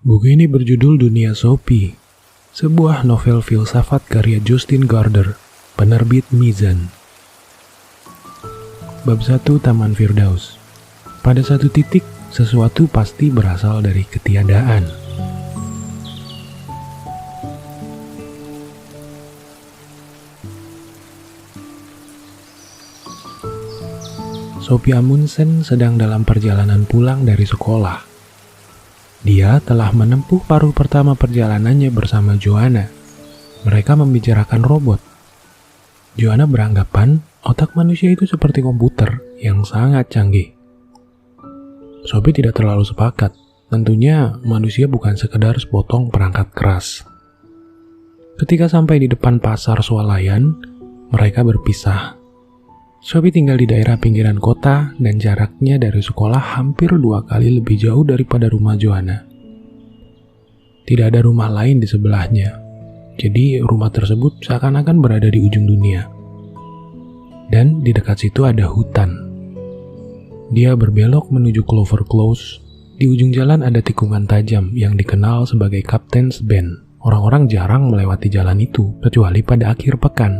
Buku ini berjudul Dunia Sophie, sebuah novel filsafat karya Justin Gardner, penerbit Mizan. Bab 1 Taman Firdaus. Pada satu titik, sesuatu pasti berasal dari ketiadaan. Sophie Amundsen sedang dalam perjalanan pulang dari sekolah. Dia telah menempuh paruh pertama perjalanannya bersama Joanna. Mereka membicarakan robot. Joanna beranggapan otak manusia itu seperti komputer yang sangat canggih. Sophie tidak terlalu sepakat. Tentunya manusia bukan sekedar sepotong perangkat keras. Ketika sampai di depan pasar swalayan, mereka berpisah. Sophie tinggal di daerah pinggiran kota dan jaraknya dari sekolah hampir 2 kali lebih jauh daripada rumah Joanna. Tidak ada rumah lain di sebelahnya, jadi rumah tersebut seakan-akan berada di ujung dunia. Dan di dekat situ ada hutan. Dia berbelok menuju Clover Close. Di ujung jalan ada tikungan tajam yang dikenal sebagai Captain's Bend. Orang-orang jarang melewati jalan itu, kecuali pada akhir pekan.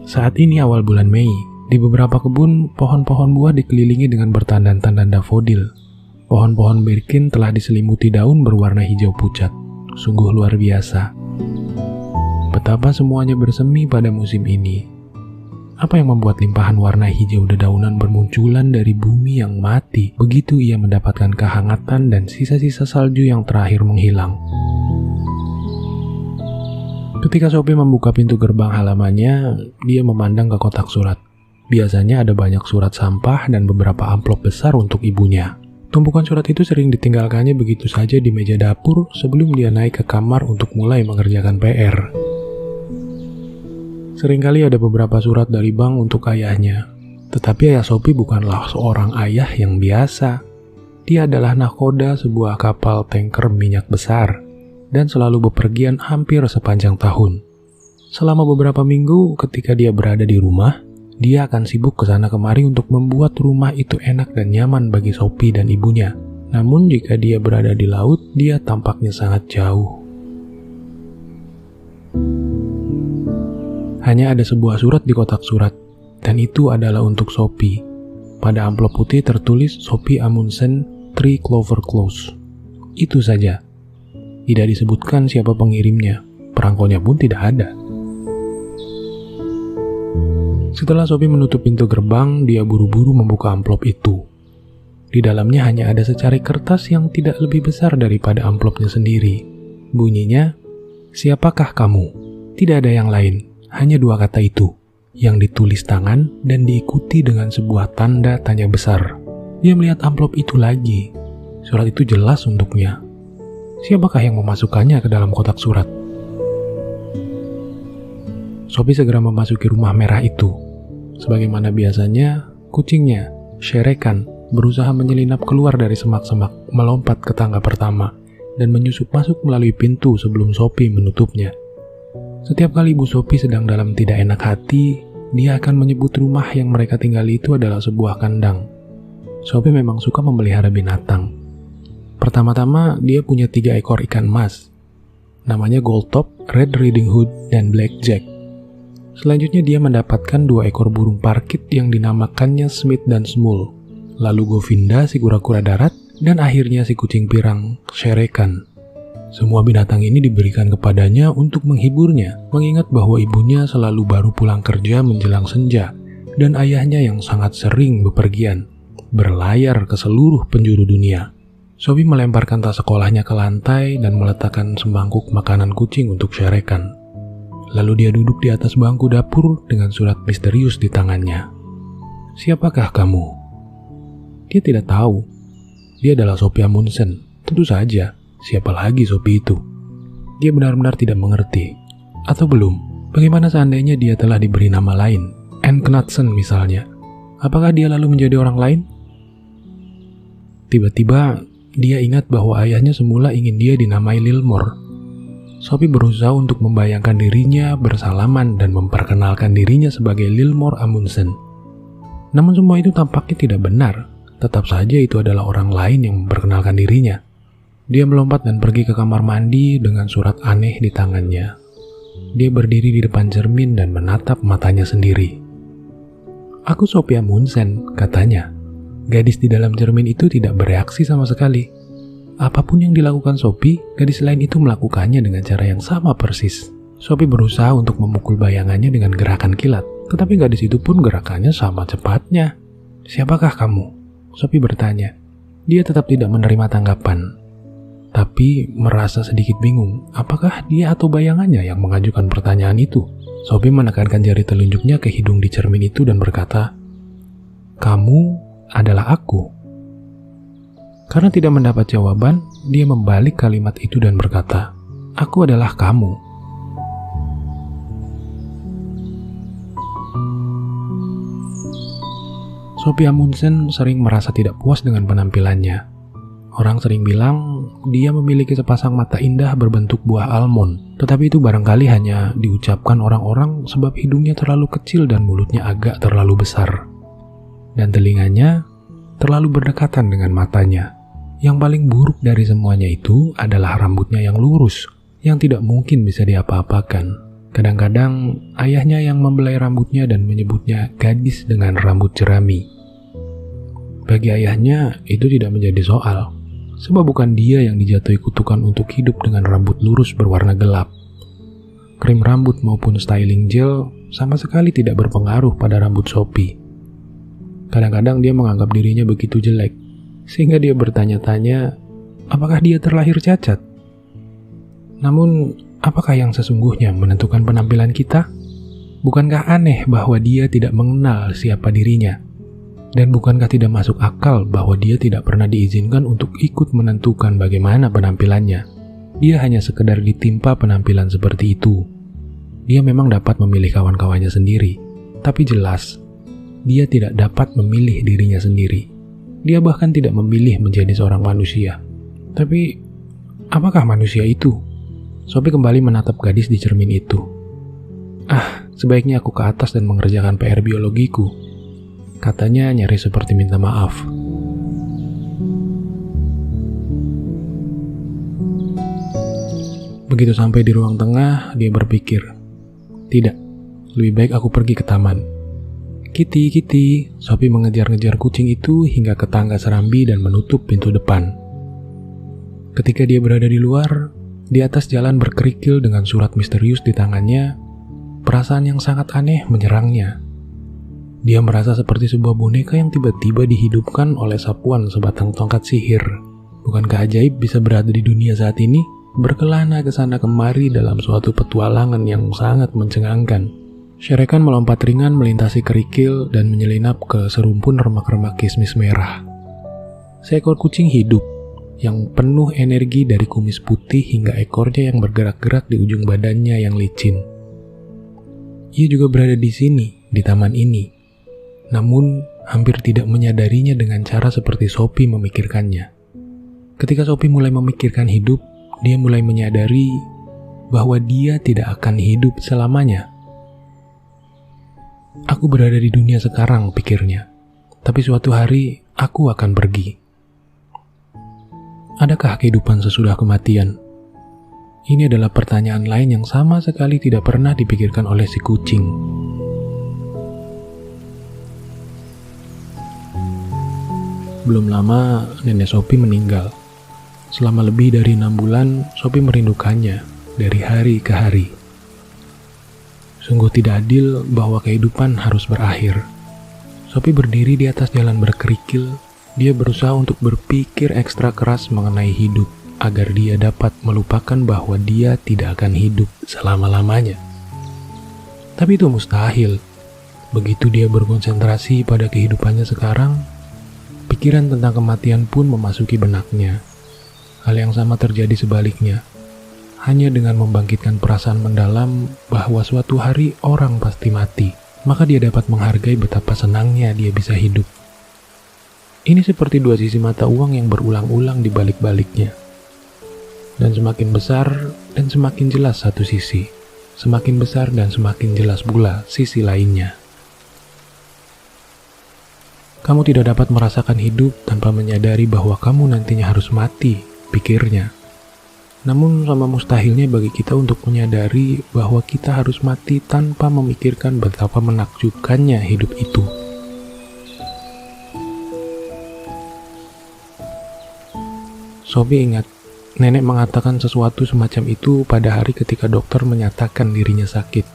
Saat ini awal bulan Mei, di beberapa kebun, pohon-pohon buah dikelilingi dengan bertandan-tandan dafodil. Pohon-pohon birkin telah diselimuti daun berwarna hijau pucat. Sungguh luar biasa. Betapa semuanya bersemi pada musim ini. Apa yang membuat limpahan warna hijau dedaunan bermunculan dari bumi yang mati begitu ia mendapatkan kehangatan dan sisa-sisa salju yang terakhir menghilang? Ketika Sophie membuka pintu gerbang halamannya, dia memandang ke kotak surat. Biasanya ada banyak surat sampah dan beberapa amplop besar untuk ibunya. Tumpukan surat itu sering ditinggalkannya begitu saja di meja dapur sebelum dia naik ke kamar untuk mulai mengerjakan PR. Seringkali ada beberapa surat dari bank untuk ayahnya. Tetapi ayah Sophie bukanlah seorang ayah yang biasa. Dia adalah nahkoda sebuah kapal tanker minyak besar dan selalu bepergian hampir sepanjang tahun. Selama beberapa minggu ketika dia berada di rumah, dia akan sibuk ke sana kemari untuk membuat rumah itu enak dan nyaman bagi Sophie dan ibunya. Namun jika dia berada di laut, dia tampaknya sangat jauh. Hanya ada sebuah surat di kotak surat, dan itu adalah untuk Sophie. Pada amplop putih tertulis Sophie Amundsen 3 Clover Close. Itu saja. Tidak disebutkan siapa pengirimnya, perangkonya pun tidak ada. Setelah Sophie menutup pintu gerbang, dia buru-buru membuka amplop itu. Di dalamnya hanya ada secari kertas yang tidak lebih besar daripada amplopnya sendiri. Bunyinya, "Siapakah kamu?" Tidak ada yang lain, hanya 2 kata itu, yang ditulis tangan dan diikuti dengan sebuah tanda tanya besar. Dia melihat amplop itu lagi. Surat itu jelas untuknya. Siapakah yang memasukkannya ke dalam kotak surat? Sophie segera memasuki rumah merah itu. Sebagaimana biasanya, kucingnya, Sherekan, berusaha menyelinap keluar dari semak-semak, melompat ke tangga pertama, dan menyusup masuk melalui pintu sebelum Sophie menutupnya. Setiap kali Ibu Sophie sedang dalam tidak enak hati, dia akan menyebut rumah yang mereka tinggali itu adalah sebuah kandang. Sophie memang suka memelihara binatang. Pertama-tama, dia punya 3 ekor ikan mas. Namanya Goldtop, Red Riding Hood, dan Blackjack. Selanjutnya dia mendapatkan 2 ekor burung parkit yang dinamakannya Smith dan Small. Lalu Govinda, si kura-kura darat, dan akhirnya si kucing pirang, Sherekan. Semua binatang ini diberikan kepadanya untuk menghiburnya, mengingat bahwa ibunya selalu baru pulang kerja menjelang senja, dan ayahnya yang sangat sering bepergian, berlayar ke seluruh penjuru dunia. Sophie melemparkan tas sekolahnya ke lantai dan meletakkan semangkuk makanan kucing untuk Sherekan. Lalu dia duduk di atas bangku dapur dengan surat misterius di tangannya. "Siapakah kamu?" Dia tidak tahu. Dia adalah Sophie Amundsen. Tentu saja, siapa lagi Sophie itu? Dia benar-benar tidak mengerti. Atau belum? Bagaimana seandainya dia telah diberi nama lain? Anne Knudsen misalnya. Apakah dia lalu menjadi orang lain? Tiba-tiba, dia ingat bahwa ayahnya semula ingin dia dinamai Lilmore. Sophie berusaha untuk membayangkan dirinya bersalaman dan memperkenalkan dirinya sebagai Lilmore Amundsen. Namun semua itu tampaknya tidak benar. tetap saja itu adalah orang lain yang memperkenalkan dirinya. Dia melompat dan pergi ke kamar mandi dengan surat aneh di tangannya. Dia berdiri di depan cermin dan menatap matanya sendiri. "Aku Sophia Munsen," katanya. Gadis di dalam cermin itu tidak bereaksi sama sekali. Apapun yang dilakukan Sophie, gadis lain itu melakukannya dengan cara yang sama persis. Sophie berusaha untuk memukul bayangannya dengan gerakan kilat, tetapi gadis itu pun gerakannya sama cepatnya. "Siapakah kamu?" Sophie bertanya. Dia tetap tidak menerima tanggapan, tapi merasa sedikit bingung. Apakah dia atau bayangannya yang mengajukan pertanyaan itu? Sophie menekankan jari telunjuknya ke hidung di cermin itu dan berkata, "Kamu adalah aku." Karena tidak mendapat jawaban, dia membalik kalimat itu dan berkata, "Aku adalah kamu." Sophia Munsen sering merasa tidak puas dengan penampilannya. Orang sering bilang dia memiliki sepasang mata indah berbentuk buah almond, tetapi itu barangkali hanya diucapkan orang-orang sebab hidungnya terlalu kecil dan mulutnya agak terlalu besar. Dan telinganya terlalu berdekatan dengan matanya. Yang paling buruk dari semuanya itu adalah rambutnya yang lurus, yang tidak mungkin bisa diapa-apakan. Kadang-kadang ayahnya yang membelai rambutnya dan menyebutnya gadis dengan rambut jerami. Bagi ayahnya itu tidak menjadi soal, sebab bukan dia yang dijatuhi kutukan untuk hidup dengan rambut lurus berwarna gelap. Krim rambut maupun styling gel sama sekali tidak berpengaruh pada rambut Sophie. Kadang-kadang dia menganggap dirinya begitu jelek, sehingga dia bertanya-tanya, apakah dia terlahir cacat? Namun, apakah yang sesungguhnya menentukan penampilan kita? Bukankah aneh bahwa dia tidak mengenal siapa dirinya? Dan bukankah tidak masuk akal bahwa dia tidak pernah diizinkan untuk ikut menentukan bagaimana penampilannya? Dia hanya sekedar ditimpa penampilan seperti itu. Dia memang dapat memilih kawan-kawannya sendiri, tapi jelas, dia tidak dapat memilih dirinya sendiri. Dia bahkan tidak memilih menjadi seorang manusia. Tapi, apakah manusia itu? Sophie kembali menatap gadis di cermin itu. Sebaiknya aku ke atas dan mengerjakan PR biologiku, katanya nyaris seperti minta maaf. Begitu sampai di ruang tengah, dia berpikir, tidak, lebih baik aku pergi ke taman. Kitty, Kitty, Sophie mengejar-ngejar kucing itu hingga ke tangga serambi dan menutup pintu depan. Ketika dia berada di luar, di atas jalan berkerikil dengan surat misterius di tangannya, perasaan yang sangat aneh menyerangnya. Dia merasa seperti sebuah boneka yang tiba-tiba dihidupkan oleh sapuan sebatang tongkat sihir. Bukankah ajaib bisa berada di dunia saat ini? Berkelana ke sana kemari dalam suatu petualangan yang sangat mencengangkan. Sherekan melompat ringan melintasi kerikil dan menyelinap ke serumpun remak-remak kismis merah. Seekor kucing hidup yang penuh energi dari kumis putih hingga ekornya yang bergerak-gerak di ujung badannya yang licin. Ia juga berada di sini, di taman ini. Namun, hampir tidak menyadarinya dengan cara seperti Sophie memikirkannya. Ketika Sophie mulai memikirkan hidup, dia mulai menyadari bahwa dia tidak akan hidup selamanya. Aku berada di dunia sekarang, pikirnya. Tapi suatu hari, aku akan pergi. Adakah kehidupan sesudah kematian? Ini adalah pertanyaan lain yang sama sekali tidak pernah dipikirkan oleh si kucing. Belum lama, nenek Sophie meninggal. Selama lebih dari 6 bulan, Sophie merindukannya dari hari ke hari. Sungguh tidak adil bahwa kehidupan harus berakhir. Sophie berdiri di atas jalan berkerikil. Dia berusaha untuk berpikir ekstra keras mengenai hidup agar dia dapat melupakan bahwa dia tidak akan hidup selama-lamanya. Tapi itu mustahil. Begitu dia berkonsentrasi pada kehidupannya sekarang, pikiran tentang kematian pun memasuki benaknya. Hal yang sama terjadi sebaliknya. Hanya dengan membangkitkan perasaan mendalam bahwa suatu hari orang pasti mati, maka dia dapat menghargai betapa senangnya dia bisa hidup. Ini seperti dua sisi mata uang yang berulang-ulang di balik-baliknya. Dan semakin besar dan semakin jelas satu sisi, semakin besar dan semakin jelas pula sisi lainnya. Kamu tidak dapat merasakan hidup tanpa menyadari bahwa kamu nantinya harus mati, pikirnya. Namun sama mustahilnya bagi kita untuk menyadari bahwa kita harus mati tanpa memikirkan betapa menakjubkannya hidup itu. Sophie ingat, nenek mengatakan sesuatu semacam itu pada hari ketika dokter menyatakan dirinya sakit.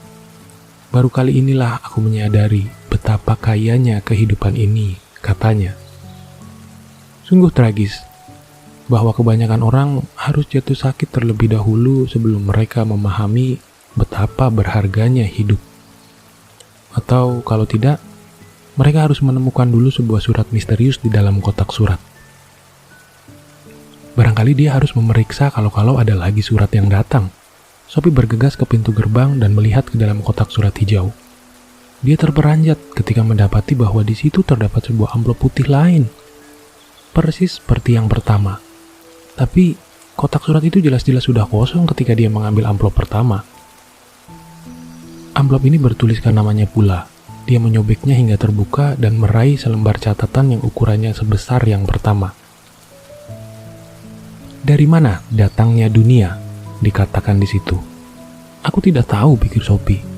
Baru kali inilah aku menyadari betapa kayanya kehidupan ini, katanya. Sungguh tragis bahwa kebanyakan orang harus jatuh sakit terlebih dahulu sebelum mereka memahami betapa berharganya hidup. Atau kalau tidak, mereka harus menemukan dulu sebuah surat misterius di dalam kotak surat. Barangkali dia harus memeriksa kalau ada lagi surat yang datang. Sophie bergegas ke pintu gerbang dan melihat ke dalam kotak surat hijau. Dia terperanjat ketika mendapati bahwa di situ terdapat sebuah amplop putih lain. Persis seperti yang pertama. Tapi kotak surat itu jelas-jelas sudah kosong ketika dia mengambil amplop pertama. Amplop ini bertuliskan namanya pula. Dia menyobeknya hingga terbuka dan meraih selembar catatan yang ukurannya sebesar yang pertama. Dari mana datangnya dunia? Dikatakan di situ. Aku tidak tahu, pikir Sophie.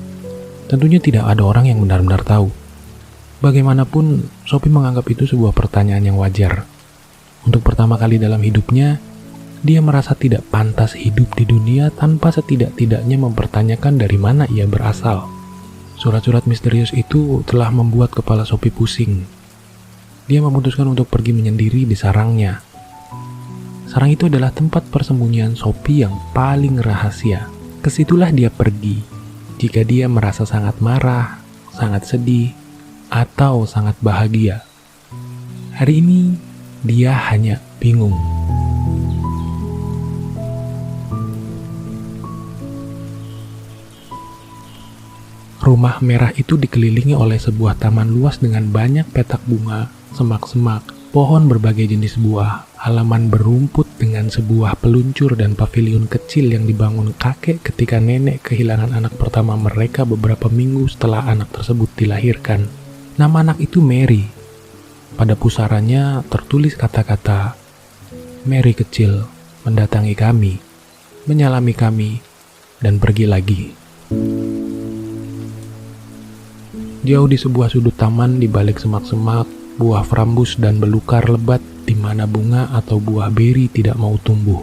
Tentunya tidak ada orang yang benar-benar tahu. Bagaimanapun, Sophie menganggap itu sebuah pertanyaan yang wajar. Untuk pertama kali dalam hidupnya, dia merasa tidak pantas hidup di dunia tanpa setidak-tidaknya mempertanyakan dari mana ia berasal. Surat-surat misterius itu telah membuat kepala Sophie pusing. Dia memutuskan untuk pergi menyendiri di sarangnya. Sarang itu adalah tempat persembunyian Sophie yang paling rahasia. Kesitulah dia pergi jika dia merasa sangat marah, sangat sedih, atau sangat bahagia. Hari ini, dia hanya bingung. Rumah merah itu dikelilingi oleh sebuah taman luas dengan banyak petak bunga, semak-semak, pohon berbagai jenis buah, halaman berumput dengan sebuah peluncur dan paviliun kecil yang dibangun kakek ketika nenek kehilangan anak pertama mereka beberapa minggu setelah anak tersebut dilahirkan. Nama anak itu Mary. Pada pusarannya tertulis kata-kata, "Mary kecil mendatangi kami, menyalami kami, dan pergi lagi." Jauh di sebuah sudut taman di balik semak-semak, buah frambus dan belukar lebat di mana bunga atau buah beri tidak mau tumbuh.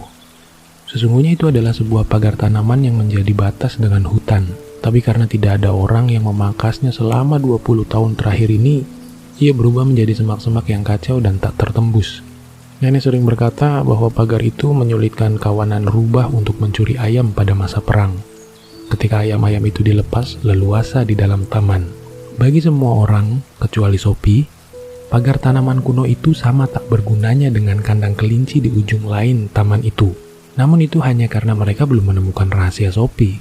Sesungguhnya itu adalah sebuah pagar tanaman yang menjadi batas dengan hutan. Tapi karena tidak ada orang yang memangkasnya selama 20 tahun terakhir ini, ia berubah menjadi semak-semak yang kacau dan tak tertembus. Nenek sering berkata bahwa pagar itu menyulitkan kawanan rubah untuk mencuri ayam pada masa perang. Ketika ayam-ayam itu dilepas leluasa di dalam taman. Bagi semua orang, kecuali Sophie, pagar tanaman kuno itu sama tak bergunanya dengan kandang kelinci di ujung lain taman itu. Namun itu hanya karena mereka belum menemukan rahasia Sophie.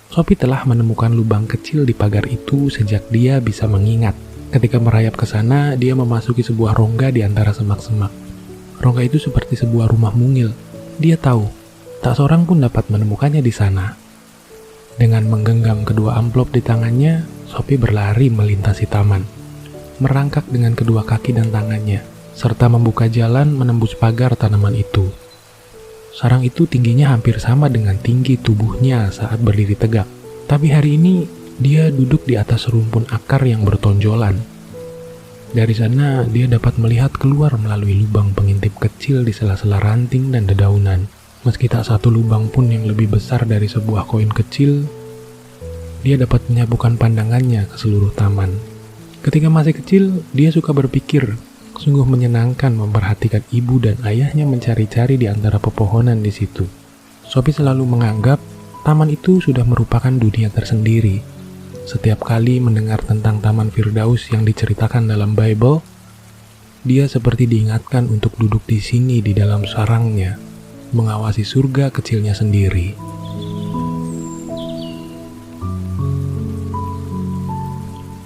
Sophie telah menemukan lubang kecil di pagar itu sejak dia bisa mengingat. Ketika merayap ke sana, dia memasuki sebuah rongga di antara semak-semak. Rongga itu seperti sebuah rumah mungil. Dia tahu, tak seorang pun dapat menemukannya di sana. Dengan menggenggam kedua amplop di tangannya, Sophie berlari melintasi taman. Merangkak dengan kedua kaki dan tangannya, serta membuka jalan menembus pagar tanaman itu. Sarang itu tingginya hampir sama dengan tinggi tubuhnya saat berdiri tegak. Tapi hari ini, dia duduk di atas rumpun akar yang bertonjolan. Dari sana, dia dapat melihat keluar melalui lubang pengintip kecil di sela-sela ranting dan dedaunan. Meski tak satu lubang pun yang lebih besar dari sebuah koin kecil, dia dapat menyapukan pandangannya ke seluruh taman. Ketika masih kecil, dia suka berpikir, sungguh menyenangkan memperhatikan ibu dan ayahnya mencari-cari di antara pepohonan di situ. Sophie selalu menganggap taman itu sudah merupakan dunia tersendiri. Setiap kali mendengar tentang Taman Firdaus yang diceritakan dalam Bible, dia seperti diingatkan untuk duduk di sini di dalam sarangnya, mengawasi surga kecilnya sendiri.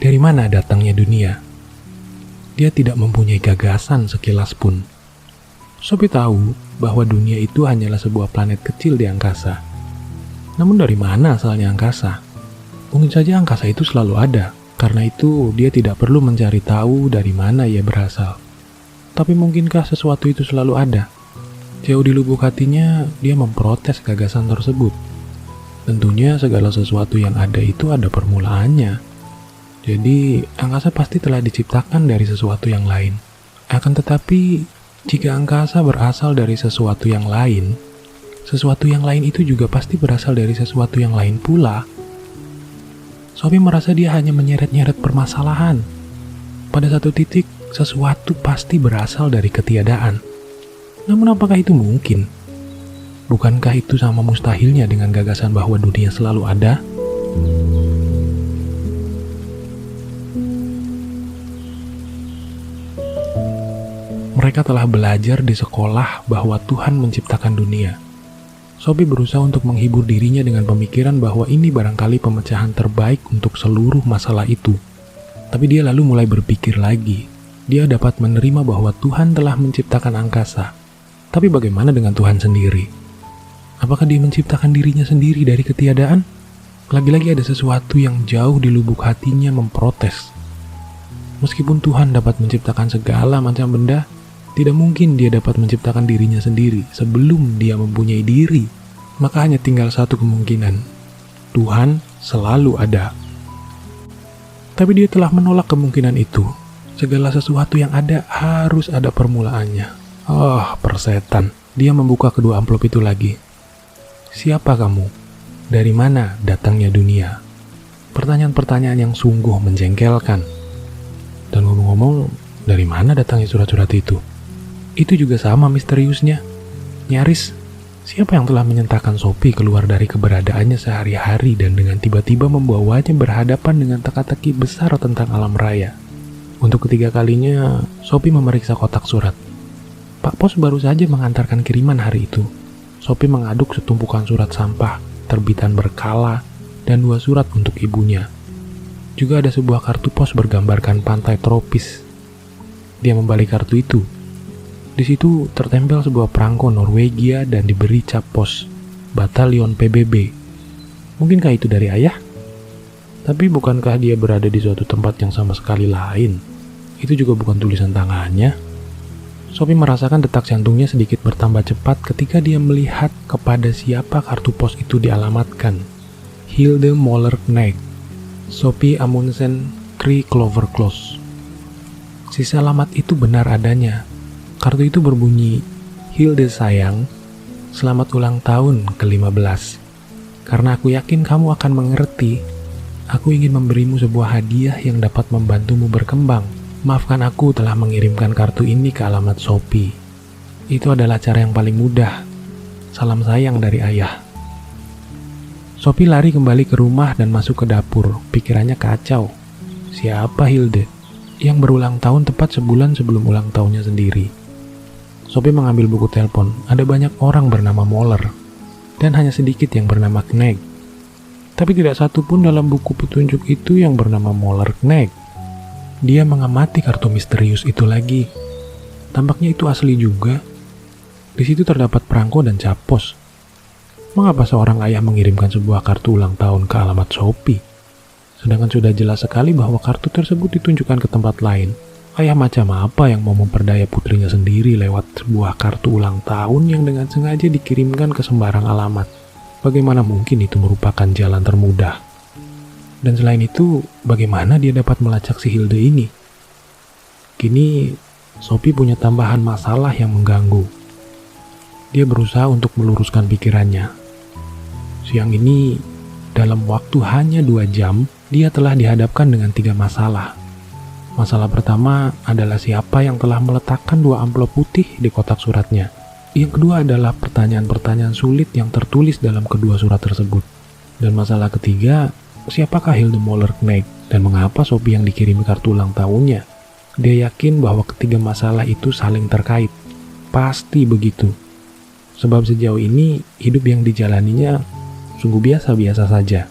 Dari mana datangnya dunia? Dia tidak mempunyai gagasan sekilas pun. Sophie tahu bahwa dunia itu hanyalah sebuah planet kecil di angkasa. Namun dari mana asalnya angkasa? Mungkin saja angkasa itu selalu ada, Karena itu, dia tidak perlu mencari tahu dari mana ia berasal. Tapi mungkinkah sesuatu itu selalu ada? Jauh di lubuk hatinya, dia memprotes gagasan tersebut. Tentunya segala sesuatu yang ada itu ada permulaannya. Jadi, angkasa pasti telah diciptakan dari sesuatu yang lain. Akan tetapi, jika angkasa berasal dari sesuatu yang lain itu juga pasti berasal dari sesuatu yang lain pula. Sophie merasa dia hanya menyeret-nyeret permasalahan. Pada satu titik, sesuatu pasti berasal dari ketiadaan. Namun apakah itu mungkin? Bukankah itu sama mustahilnya dengan gagasan bahwa dunia selalu ada? Mereka telah belajar di sekolah bahwa Tuhan menciptakan dunia. Sophie berusaha untuk menghibur dirinya dengan pemikiran bahwa ini barangkali pemecahan terbaik untuk seluruh masalah itu. Tapi dia lalu mulai berpikir lagi. Dia dapat menerima bahwa Tuhan telah menciptakan angkasa. Tapi bagaimana dengan Tuhan sendiri? Apakah dia menciptakan dirinya sendiri dari ketiadaan? Lagi-lagi ada sesuatu yang jauh di lubuk hatinya memprotes. Meskipun Tuhan dapat menciptakan segala macam benda, tidak mungkin dia dapat menciptakan dirinya sendiri sebelum dia mempunyai diri. Maka hanya tinggal satu kemungkinan. Tuhan selalu ada. Tapi dia telah menolak kemungkinan itu. Segala sesuatu yang ada harus ada permulaannya. Persetan. Dia membuka kedua amplop itu lagi. Siapa kamu? Dari mana datangnya dunia? Pertanyaan-pertanyaan yang sungguh menjengkelkan. Dan ngomong-ngomong, dari mana datangnya surat-surat itu? Itu juga sama misteriusnya. Nyaris, siapa yang telah menyentakan Sophie keluar dari keberadaannya sehari-hari dan dengan tiba-tiba membawanya berhadapan dengan teka-teki besar tentang alam raya? Untuk ketiga kalinya, Sophie memeriksa kotak surat. Pak Pos baru saja mengantarkan kiriman hari itu. Sophie mengaduk setumpukan surat sampah, terbitan berkala, dan 2 surat untuk ibunya. Juga ada sebuah kartu pos bergambarkan pantai tropis. Dia membalik kartu itu. Di situ tertempel sebuah perangko Norwegia dan diberi cap pos, Batalion PBB. Mungkinkah itu dari ayah? Tapi bukankah dia berada di suatu tempat yang sama sekali lain? Itu juga bukan tulisan tangannya. Sophie merasakan detak jantungnya sedikit bertambah cepat ketika dia melihat kepada siapa kartu pos itu dialamatkan. Hilde Moller-Knegg, Sophie Amundsen, 3 Clover Close. Sisa alamat itu benar adanya. Kartu itu berbunyi, Hilde sayang, selamat ulang tahun ke-15. Karena aku yakin kamu akan mengerti, aku ingin memberimu sebuah hadiah yang dapat membantumu berkembang. Maafkan aku telah mengirimkan kartu ini ke alamat Sophie. Itu adalah cara yang paling mudah. Salam sayang dari ayah. Sophie lari kembali ke rumah dan masuk ke dapur. Pikirannya kacau. Siapa Hilde? Yang berulang tahun tepat sebulan sebelum ulang tahunnya sendiri. Sophie mengambil buku telepon. Ada banyak orang bernama Moller. Dan hanya sedikit yang bernama Knegg. Tapi tidak satu pun dalam buku petunjuk itu yang bernama Moller-Knegg. Dia mengamati kartu misterius itu lagi. Tampaknya itu asli juga. Di situ terdapat perangko dan cap pos. Mengapa seorang ayah mengirimkan sebuah kartu ulang tahun ke alamat Sophie? Sedangkan sudah jelas sekali bahwa kartu tersebut ditunjukkan ke tempat lain. Ayah macam apa yang mau memperdaya putrinya sendiri lewat sebuah kartu ulang tahun yang dengan sengaja dikirimkan ke sembarang alamat? Bagaimana mungkin itu merupakan jalan termudah? Dan selain itu, bagaimana dia dapat melacak si Hilde ini? Kini, Sophie punya tambahan masalah yang mengganggu. Dia berusaha untuk meluruskan pikirannya. Siang ini, dalam waktu hanya 2 jam, dia telah dihadapkan dengan 3 masalah. Masalah pertama adalah siapa yang telah meletakkan 2 amplop putih di kotak suratnya. Yang kedua adalah pertanyaan-pertanyaan sulit yang tertulis dalam kedua surat tersebut. Dan masalah ketiga, siapakah Hilde Moller-Knegg dan mengapa Sophie yang dikirim kartu ulang tahunnya? Dia yakin bahwa ketiga masalah itu saling terkait. Pasti begitu. Sebab sejauh ini, hidup yang dijalaninya sungguh biasa-biasa saja.